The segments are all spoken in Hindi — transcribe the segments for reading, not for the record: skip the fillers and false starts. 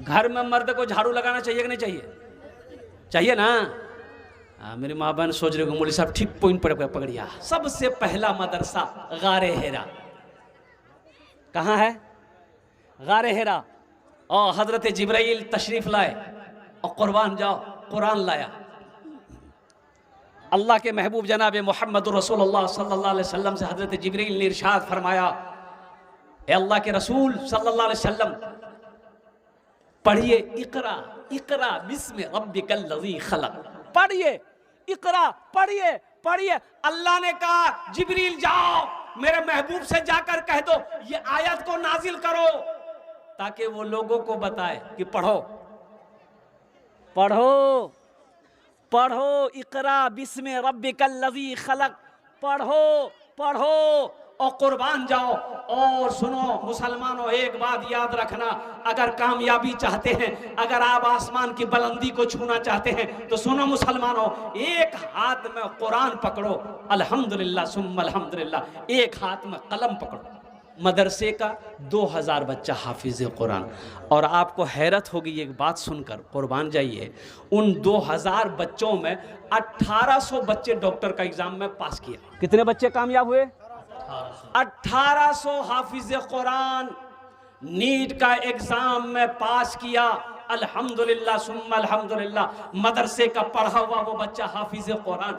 घर में मर्द को झाड़ू लगाना चाहिए कि नहीं चाहिए? चाहिए ना? मेरी माँ बहन सोच रहे हो मौलवी साहब ठीक पॉइंट पर पकड़िया। सबसे पहला मदरसा गारे हेरा कहाँ है? गारे हेरा। और हजरत जिब्राइल तशरीफ लाए और कुर्बान जाओ कुरान लाया। अल्लाह के महबूब जनाब मोहम्मद रसूलुल्लाह सल्लल्लाहु अलैहि वसल्लम से हजरत जिब्राइल ने इरशाद फरमाया, ए अल्लाह के रसूल सल्लल्लाहु अलैहि वसल्लम पढ़िए इकरा इकरा बिस्मि रब्बिकल लज़ी खलक। पढ़िए इकरा, पढ़िए पढ़िए। अल्लाह ने कहा जिब्रील जाओ मेरे महबूब से जाकर कह दो ये आयत को नाजिल करो ताकि वो लोगों को बताए कि पढ़ो पढ़ो पढ़ो, इकरा बिस्मि रब्बिकल लज़ी खलक। पढ़ो पढ़ो और कुर्बान जाओ। और सुनो मुसलमानों, एक बात याद रखना, अगर कामयाबी चाहते हैं, अगर आप आसमान की बुलंदी को छूना चाहते हैं तो सुनो मुसलमानों, एक हाथ में कुरान पकड़ो, अल्हम्दुलिल्लाह सुम्मा अल्हम्दुलिल्लाह, एक हाथ में कलम पकड़ो। मदरसे का 2000 बच्चा हाफिज कुरान। और आपको हैरत होगी एक बात सुनकर, कुर्बान जाइए, उन 2000 बच्चों में 1800 बच्चे डॉक्टर का एग्जाम में पास किया। कितने बच्चे कामयाब हुए? 1800 हाफिज कुरान नीट का एग्जाम में पास किया। अल्हम्दुलिल्लाह सुम्मा अल्हम्दुलिल्लाह। मदरसे का पढ़ा हुआ वो बच्चा हाफिज कुरान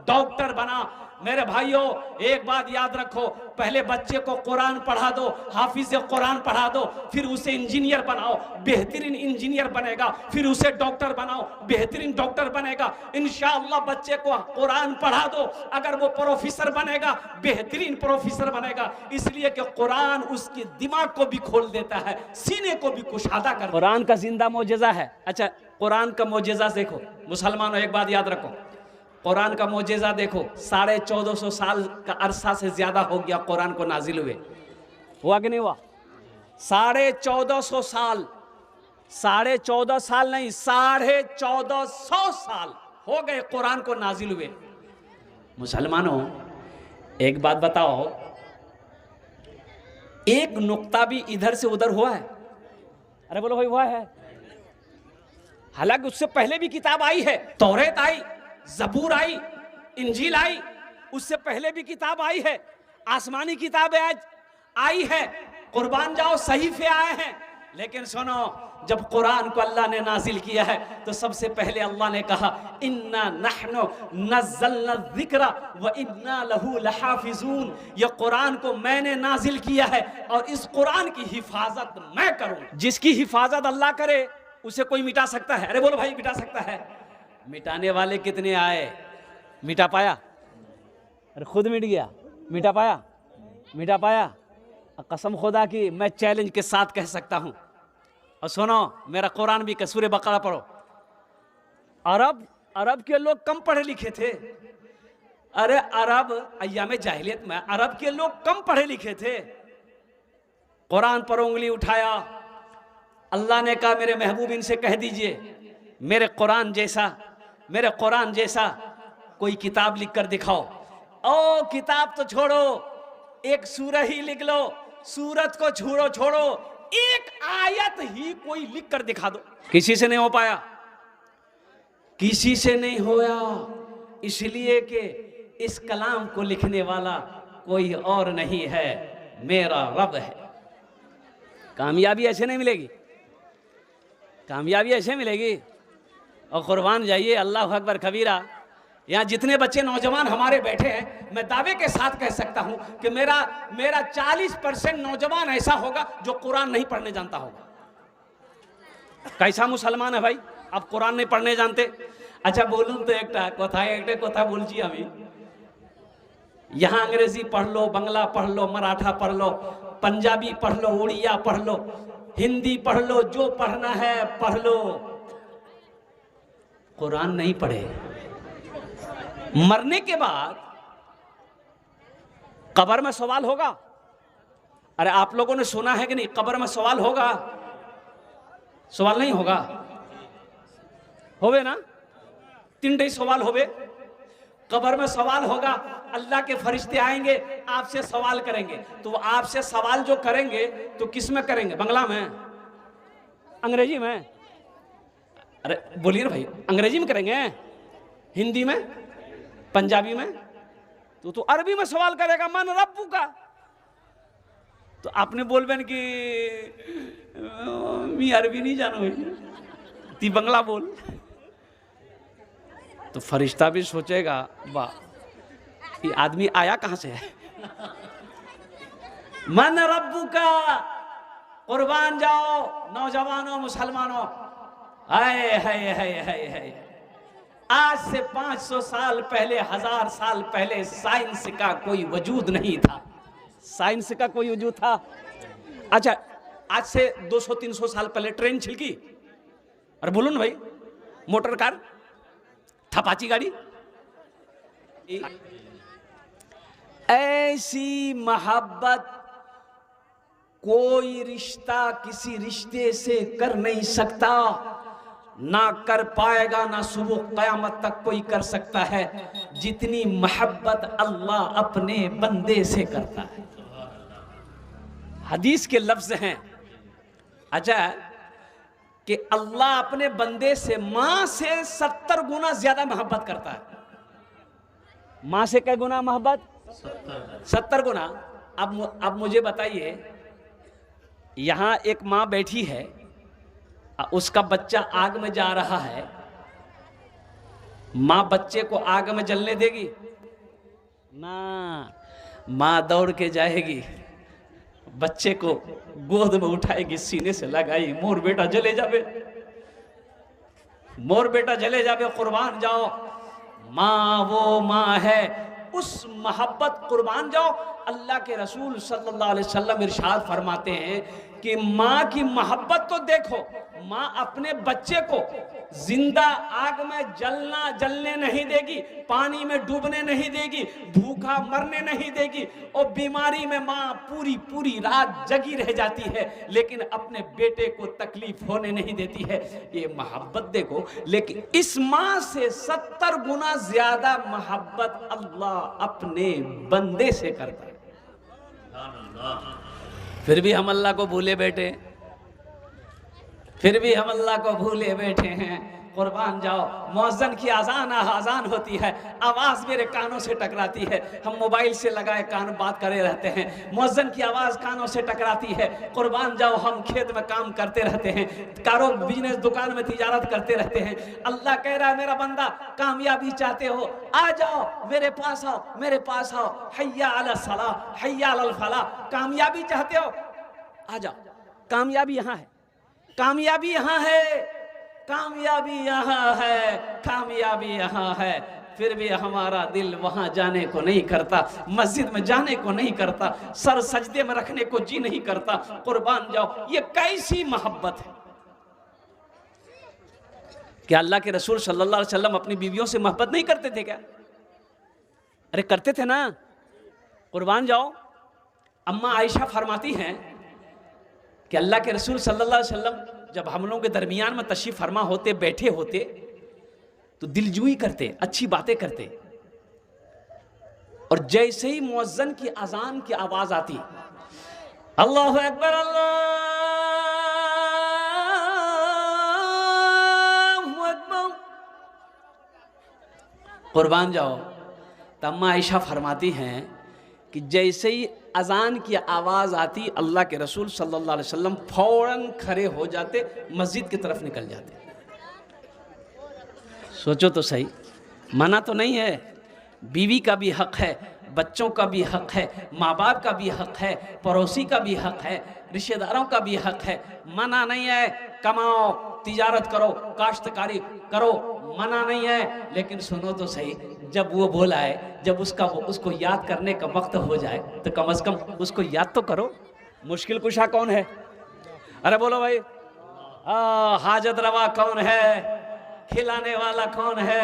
डॉक्टर बना। मेरे भाइयों एक बात याद रखो, पहले बच्चे को कुरान पढ़ा दो, हाफिज कुरान पढ़ा दो, फिर उसे इंजीनियर बनाओ, बेहतरीन इंजीनियर बनेगा, फिर उसे डॉक्टर बनाओ, बेहतरीन डॉक्टर बनेगा। इंशाअल्लाह बच्चे को कुरान पढ़ा दो, अगर वो प्रोफेसर बनेगा, बेहतरीन प्रोफेसर बनेगा। इसलिए कि कुरान उसके दिमाग को भी खोल देता है, सीने को भी कुशादा कर। कुरान का जिंदा मौजज़ा है। अच्छा, कुरान का मौजज़ा देखो मुसलमानों, एक बात याद रखो, कुरान का मौजज़ा देखो, 1450 साल का अरसा से ज्यादा हो गया कुरान को नाजिल हुआ कि नहीं हुआ? 1450 साल, 14.5 साल नहीं, 1450 साल हो गए कुरान को नाजिल हुए। मुसलमानों एक बात बताओ, एक नुक्ता भी इधर से उधर हुआ है? अरे बोलो भाई, हुआ है। हालांकि उससे पहले भी किताब आई है, तौरात आई, ज़बूर आई, इंजील आई, उससे पहले भी किताब आई है, आसमानी किताबें आज आई है, कुर्बान जाओ सहीफे आए हैं। लेकिन सुनो, जब कुरान को अल्लाह ने नाजिल किया है तो सबसे पहले अल्लाह ने कहा इन्ना नहनु नज़्ज़लना ज़िक्रा व इन्ना लहू लहाफ़िज़ून। ये कुरान को मैंने नाजिल किया है और इस कुरान की हिफाजत मैं करूँ। जिसकी हिफाजत अल्लाह करे उसे कोई मिटा सकता है? अरे बोलो भाई, मिटा सकता है? मिटाने वाले कितने आए? मिटा पाया? अरे खुद मिट गया, मिटा पाया? मिटा पाया? कसम खुदा की मैं चैलेंज के साथ कह सकता हूं। और सुनो, मेरा कुरान भी सूरह बकरा पढ़ो। अरब के लोग कम पढ़े लिखे थे। अरे अरब अय्याम जाहिलियत में अरब के लोग कम पढ़े लिखे थे। कुरान पर उंगली उठाया, अल्लाह ने कहा मेरे महबूब इनसे कह दीजिए मेरे कुरान जैसा कोई किताब लिख कर दिखाओ। ओ किताब तो छोड़ो, एक सूरह ही लिख लो, सूरत को छोड़ो, एक आयत ही कोई लिख कर दिखा दो। किसी से नहीं हो पाया, किसी से नहीं होया, इसलिए कि इस कलाम को लिखने वाला कोई और नहीं है, मेरा रब है। कामयाबी ऐसे नहीं मिलेगी, कामयाबी ऐसे मिलेगी। और कुर्बान जाइए, अल्लाह अकबर कबीरा। यहाँ जितने बच्चे नौजवान हमारे बैठे हैं, मैं दावे के साथ कह सकता हूँ कि मेरा 40% नौजवान ऐसा होगा जो कुरान नहीं पढ़ने जानता होगा। कैसा मुसलमान है भाई, आप कुरान नहीं पढ़ने जानते? अच्छा बोलूँ तो एक कथा बोलছি আমি। यहाँ अंग्रेजी पढ़ लो, बंगला पढ़ लो, मराठा पढ़ लो, पंजाबी पढ़ लो, उड़िया पढ़ लो, हिंदी पढ़ लो, जो पढ़ना है पढ़ लो, कुरान नहीं पढ़े, मरने के बाद कब्र में सवाल होगा। अरे आप लोगों ने सुना है कि नहीं, कब्र में सवाल होगा? सवाल नहीं होगा? होवे ना, 3 सवाल होवे। कब्र में सवाल होगा, अल्लाह के फरिश्ते आएंगे, आपसे सवाल करेंगे। तो आपसे सवाल जो करेंगे तो किस में करेंगे? बंगला में? अंग्रेजी में? अरे बोलिए ना भाई, अंग्रेजी में करेंगे, हिंदी में, पंजाबी में? तो अरबी में सवाल करेगा, मन रब्बू का। तो आपने बोल बेन कि मैं अरबी नहीं जानू, ती बंगला बोल। तो फरिश्ता भी सोचेगा, वाह ये आदमी आया कहां से है। मन रब्बू का, कुर्बान जाओ नौजवानों मुसलमानों। हाय हाय हाय हाय हाय, आज से 500 साल पहले, 1000 साल पहले साइंस का कोई वजूद नहीं था। साइंस का कोई वजूद था? अच्छा, आज से 200-300 साल पहले ट्रेन छिलकी, अरे बोलो ना भाई, मोटर कार, थपाची गाड़ी। ऐसी मोहब्बत कोई रिश्ता किसी रिश्ते से कर नहीं सकता, ना कर पाएगा, ना सुबह क़यामत तक कोई कर सकता है, जितनी मोहब्बत अल्लाह अपने बंदे से करता है। हदीस के लफ्ज हैं, अच्छा, कि अल्लाह अपने बंदे से मां से 70 गुना ज्यादा मोहब्बत करता है। मां से क्या गुना मोहब्बत? 70 गुना। अब मुझे बताइए, यहां एक मां बैठी है, उसका बच्चा आग में जा रहा है, मां बच्चे को आग में जलने देगी ना? मां दौड़ के जाएगी, बच्चे को गोद में उठाएगी, सीने से लगाई, मोर बेटा जले जावे, मोर बेटा जले जावे, कुर्बान जाओ। मां वो मां है, उस मोहब्बत कुर्बान जाओ। अल्लाह के रसूल सल्लल्लाहु अलैहि वसल्लम इरशाद फरमाते हैं कि मां की मोहब्बत तो देखो, मां अपने बच्चे को जिंदा आग में जलने नहीं देगी, पानी में डूबने नहीं देगी, भूखा मरने नहीं देगी, और बीमारी में मां पूरी पूरी रात जगी रह जाती है, लेकिन अपने बेटे को तकलीफ होने नहीं देती है। ये मोहब्बत देखो। लेकिन इस मां से 70 गुना ज्यादा मोहब्बत अल्लाह अपने बंदे से करता है। फिर भी हम अल्लाह को भूले बैठे, फिर भी हम अल्लाह को भूले बैठे हैं। कुर्बान जाओ, मुअज्जिन की आजान होती है, आवाज़ मेरे कानों से टकराती है, हम मोबाइल से लगाए कान बात करे रहते हैं, मुअज्जिन की आवाज़ कानों से टकराती है। कुर्बान जाओ, हम खेत में काम करते रहते हैं, बिजनेस दुकान में तिजारत करते रहते हैं। अल्लाह कह रहा है, मेरा बंदा कामयाबी चाहते हो, आ जाओ मेरे पास आओ, मेरे पास आओ, हय्या अला सलाह हय्या अल फलाह। कामयाबी चाहते हो, आ जाओ, कामयाबी यहाँ है, कामयाबी यहाँ है, कामयाबी यहाँ है, कामयाबी यहाँ है। फिर भी हमारा दिल वहां जाने को नहीं करता, मस्जिद में जाने को नहीं करता, सर सजदे में रखने को जी नहीं करता। कुर्बान जाओ, ये कैसी मोहब्बत है? क्या अल्लाह के रसूल सल्लल्लाहु अलैहि वसल्लम अपनी बीवियों से मोहब्बत नहीं करते थे क्या? अरे करते थे ना। कुर्बान जाओ, अम्मा आयशा फरमाती हैं कि अल्लाह के रसूल सल्लल्लाहु अलैहि वसल्लम जब हम लोगों के दरमियान में तशरीफ फरमा होते, बैठे होते, तो दिलजुई करते, अच्छी बातें करते, और जैसे ही मुअज्जिन की अजान की आवाज आती, अल्लाहु अकबर अल्लाहु अकबर, कुर्बान जाओ, तो अम्मा आयशा फरमाती हैं कि जैसे ही अजान की आवाज़ आती, अल्लाह के रसूल सल्लल्लाहु अलैहि वसल्लम फौरन खड़े हो जाते, मस्जिद की तरफ निकल जाते। सोचो तो सही, मना तो नहीं है, बीवी का भी हक है, बच्चों का भी हक है, माँ बाप का भी हक है, पड़ोसी का भी हक है, रिश्तेदारों का भी हक है। मना नहीं है, कमाओ, तिजारत करो, काश्तकारी करो, मना नहीं है। लेकिन सुनो तो सही, जब वो बोला है, जब उसको याद करने का वक्त हो जाए, तो कम से कम उसको याद तो करो। मुश्किल कुशा कौन है? अरे बोलो भाई, हाजत रवा कौन है? खिलाने वाला कौन है?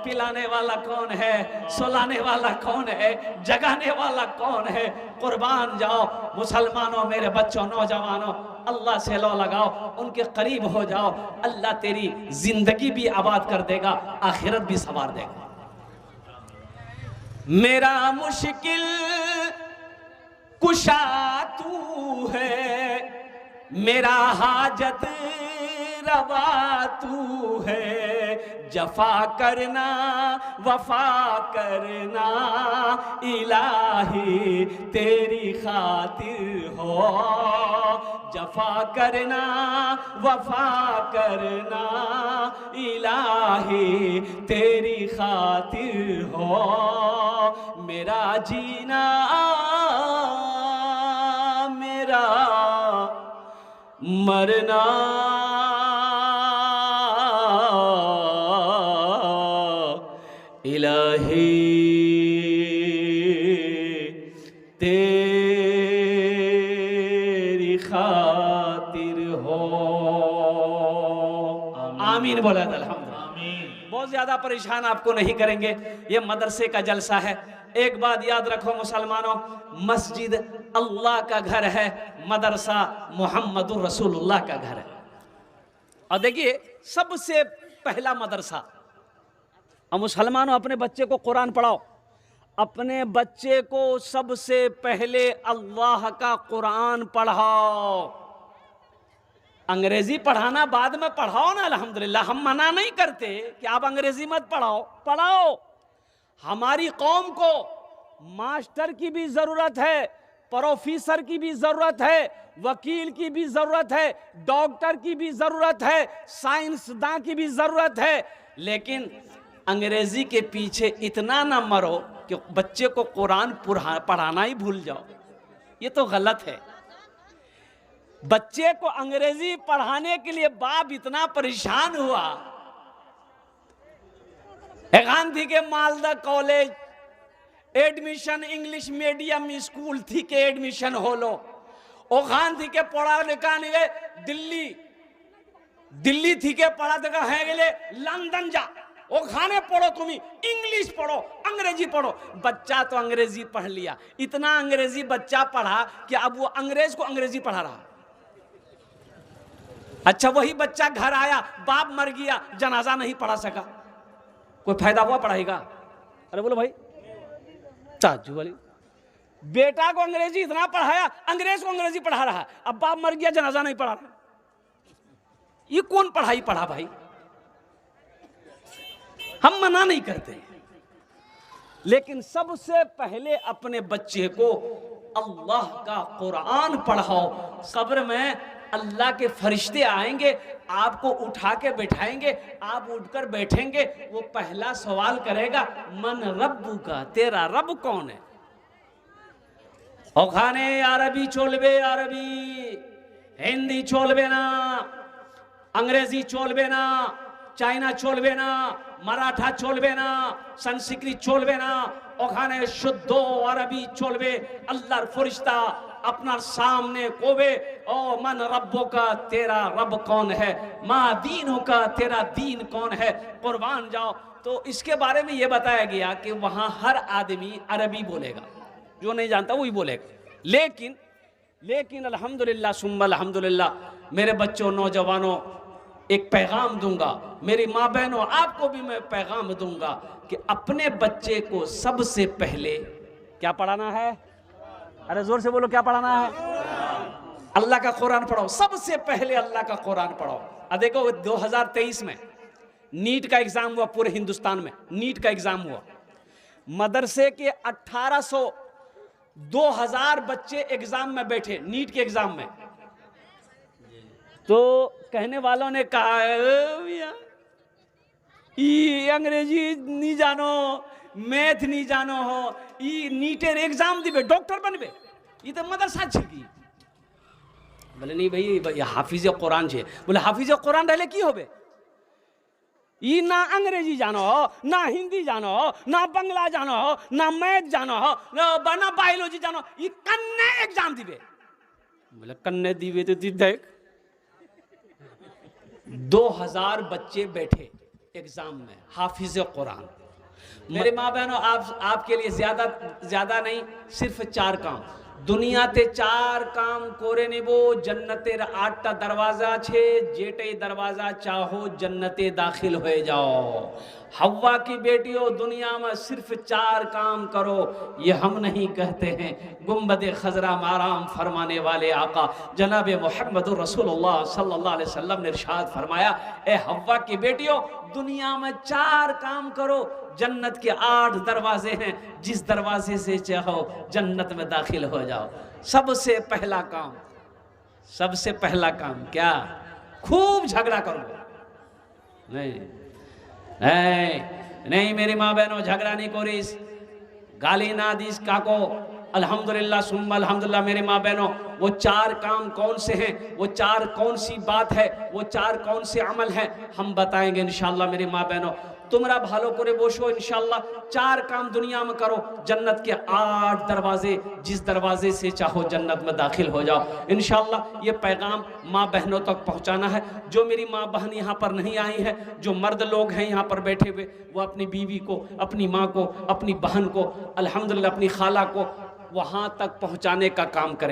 पिलाने वाला कौन है? सुलाने वाला कौन है? जगाने वाला कौन है? कुर्बान जाओ मुसलमानों, मेरे बच्चों, नौजवानों, अल्लाह से लो लगाओ, उनके करीब हो जाओ। अल्लाह तेरी जिंदगी भी आबाद कर देगा, आखिरत भी संवार देगा। मेरा मुश्किल कुशा तू है, मेरा हाजत दवा तू है, जफा करना वफा करना इलाही तेरी खातिर हो, जफा करना वफा करना इलाही तेरी खातिर हो, मेरा जीना मेरा मरना इलाही तेरी खातिर हो। आमीन बोला था अल्हम्दुलिल्लाह। बहुत ज्यादा परेशान आपको नहीं करेंगे, ये मदरसे का जलसा है। एक बात याद रखो मुसलमानों, मस्जिद अल्लाह का घर है, मदरसा मोहम्मदुर रसूलुल्लाह का घर है। और देखिए सबसे पहला मदरसा, और मुसलमानों अपने बच्चे को कुरान पढ़ाओ, अपने बच्चे को सबसे पहले अल्लाह का कुरान पढ़ाओ। अंग्रेजी पढ़ाना बाद में पढ़ाओ ना, अल्हम्दुलिल्लाह हम मना नहीं करते कि आप अंग्रेजी मत पढ़ाओ, पढ़ाओ। हमारी कौम को मास्टर की भी जरूरत है, प्रोफेसर की भी जरूरत है, वकील की भी जरूरत है, डॉक्टर की भी जरूरत है, साइंसदान की भी जरूरत है, लेकिन अंग्रेजी के पीछे इतना ना मरो कि बच्चे को कुरान पढ़ाना ही भूल जाओ। ये तो गलत है। बच्चे को अंग्रेजी पढ़ाने के लिए बाप इतना परेशान हुआ। गांधी के Malda college admission English medium school थी के एडमिशन होलो, ओ गांधी के पढ़ा लिखा नहीं गए दिल्ली थी के पढ़ा देखा है गेले लंदन जा, ओ खाने पढ़ो, तुम्हें इंग्लिश पढ़ो, अंग्रेजी पढ़ो। बच्चा तो अंग्रेजी पढ़ लिया, इतना अंग्रेजी बच्चा पढ़ा कि अब वो अंग्रेज को अंग्रेजी पढ़ा रहा। अच्छा वही बच्चा घर आया, बाप मर गया, जनाजा नहीं पढ़ा सका, कोई फायदा हुआ पढ़ाई का? अरे बोलो भाई, चाचू वाली बेटा को अंग्रेजी इतना पढ़ाया, अंग्रेज को अंग्रेजी पढ़ा रहा है, अब बाप मर गया, जनाजा नहीं पढ़ा रहा। ये कौन पढ़ाई पढ़ा भाई? हम मना नहीं करते, लेकिन सबसे पहले अपने बच्चे को अल्लाह का कुरान पढ़ाओ। कब्र में अल्लाह के फरिश्ते आएंगे, आपको उठा के बैठाएंगे, आप उठकर बैठेंगे, वो पहला सवाल करेगा मन रब्बू का, तेरा रब कौन है? ओखाने अरबी चोलबे, अरबी हिंदी चोलबे ना, अंग्रेजी चोलबे ना, चाइना चोलबे ना, मराठा चोलबे ना, संस्कृत चोलबे ना, ओखाने शुद्ध अरबी चोलबे। अल्लाहर फरिश्ता अपना सामने कोबे, ओ मन रब्बो का, तेरा रब कौन है? माँ दीनों का, तेरा दीन कौन है? कुर्बान जाओ। तो इसके बारे में ये बताया गया कि वहाँ हर आदमी अरबी बोलेगा, जो नहीं जानता वही बोलेगा। लेकिन अल्हम्दुलिल्लाह सुम्मा अल्हम्दुलिल्लाह मेरे बच्चों, नौजवानों, एक पैगाम दूंगा, मेरी माँ बहनों, आपको भी मैं पैगाम दूंगा कि अपने बच्चे को सबसे पहले क्या पढ़ाना है? अरे जोर से बोलो, क्या पढ़ाना है? अल्लाह का कुरान पढ़ाओ। सबसे पहले अल्लाह का कुरान पढ़ाओ। अब देखो 2023 में नीट का एग्जाम हुआ, पूरे हिंदुस्तान में नीट का एग्जाम हुआ। मदरसे के 1800 2000 बच्चे एग्जाम में बैठे, नीट के एग्जाम में। तो कहने वालों ने कहा ये अंग्रेजी नहीं जानो, मैथ नहीं जानो हो, ये नीटेर एग्जाम दिबे, डॉक्टर बनबे, ये तो मदरसा छिकी। बोले नहीं भाई, हाफिज कुरान छे। बोले हाफिज कुरान रहले की होबे? ये ना अंग्रेजी जानो हो, ना हिंदी जानो हो, ना बंगला जानो हो, ना मैथ जानो हो, ना बायोलॉजी जानो, ये कन्ने एग्जाम दिबे। बोले कन्ने दिबे तो देख 2000 बच्चे बैठे एग्जाम में, हाफिज कुरान। मेरे माँ बहनों, आपके लिए ज्यादा नहीं, सिर्फ 4 काम। দুনিয়াতে চার কাম করে নেব, জান্নাতের 8টা দরওয়াজা আছে, যেটাই দরওয়াজা চাहो जन्नते दाखिल হয়ে যাও। हवा की बेटियों, दुनिया में सिर्फ 4 काम करो, ये हम नहीं कहते हैं, गुम्बद खजरा माराम फरमाने वाले आका जनाब मोहम्मद रसूलुल्लाह सल्लल्लाहु अलैहि वसल्लम ने इरशाद फरमाया, ए हवा की बेटियों, दुनिया में 4 काम करो, जन्नत के 8 दरवाजे हैं, जिस दरवाजे से चाहो जन्नत में दाखिल हो जाओ। सबसे पहला काम क्या? खूब झगड़ा करो। नहीं मेरी माँ बहनों, झगड़ा नहीं करिस, गाली ना दिस काको, अल्हम्दुलिल्लाह सुम्मा अल्हम्दुलिल्लाह। मेरी माँ बहनों, वो 4 काम कौन से हैं, वो 4 कौन सी बात है, वो 4 कौन से अमल हैं, हम बताएंगे इंशाअल्लाह। मेरी माँ बहनों, তোমরা ভালো করে বসো, इंशाअल्लाह 4 काम दुनिया में करो, जन्नत के 8 दरवाजे, जिस दरवाजे से चाहो जन्नत में दाखिल हो जाओ। इंशाअल्लाह ये पैगाम माँ बहनों तक पहुँचाना है। जो मेरी माँ बहन यहाँ पर नहीं आई है, जो मर्द लोग हैं यहाँ पर बैठे हुए, वो अपनी बीवी को, अपनी माँ को, अपनी बहन को, अल्हम्दुलिल्लाह अपनी खाला को वहाँ तक पहुँचाने का काम करें।